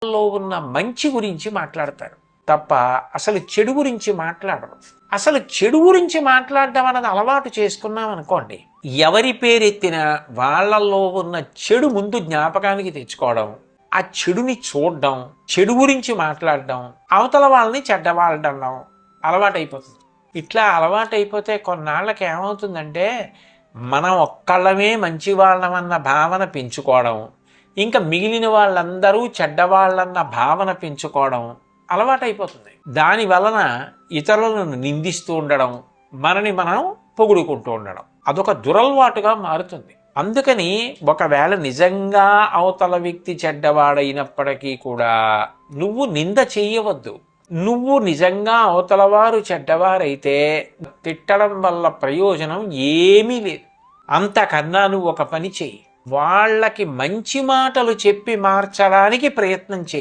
లో ఉన్న మంచి గురించి మాట్లాడతారు తప్ప అసలు చెడు గురించి మాట్లాడరు. అసలు చెడు గురించి మాట్లాడడం అన్నది అలవాటు చేసుకున్నాం అనుకోండి, ఎవరి పేరెత్తినా వాళ్ళల్లో ఉన్న చెడు ముందు జ్ఞాపకానికి తెచ్చుకోవడం, ఆ చెడుని చూడడం, చెడు గురించి మాట్లాడడం, అవతల వాళ్ళని చెడ్డవాళ్ళడం అలవాటైపోతుంది. ఇట్లా అలవాటైపోతే కొన్నాళ్ళకి ఏమవుతుందంటే మనం ఒక్కళ్ళమే మంచి వాళ్ళమన్న భావన పెంచుకోవడం, ఇంకా మిగిలిన వాళ్ళందరూ చెడ్డవాళ్ళన్న భావన పెంచుకోవడం అలవాటైపోతుంది. దాని వలన ఇతరులను నిందిస్తూ ఉండడం, మనని మనం పొగుడుకుంటూ ఉండడం అదొక దురలవాటుగా మారుతుంది. అందుకని ఒకవేళ నిజంగా అవతల వ్యక్తి చెడ్డవాడైనప్పటికీ కూడా నువ్వు నింద చెయ్యవద్దు. నువ్వు నిజంగా అవతల వారు చెడ్డవారైతే తిట్టడం వల్ల ప్రయోజనం ఏమీ లేదు. అంతకన్నా నువ్వు ఒక పని చెయ్యి, వాళ్ళకి మంచి మాటలు చెప్పి మార్చడానికి ప్రయత్నం చెయ్యి.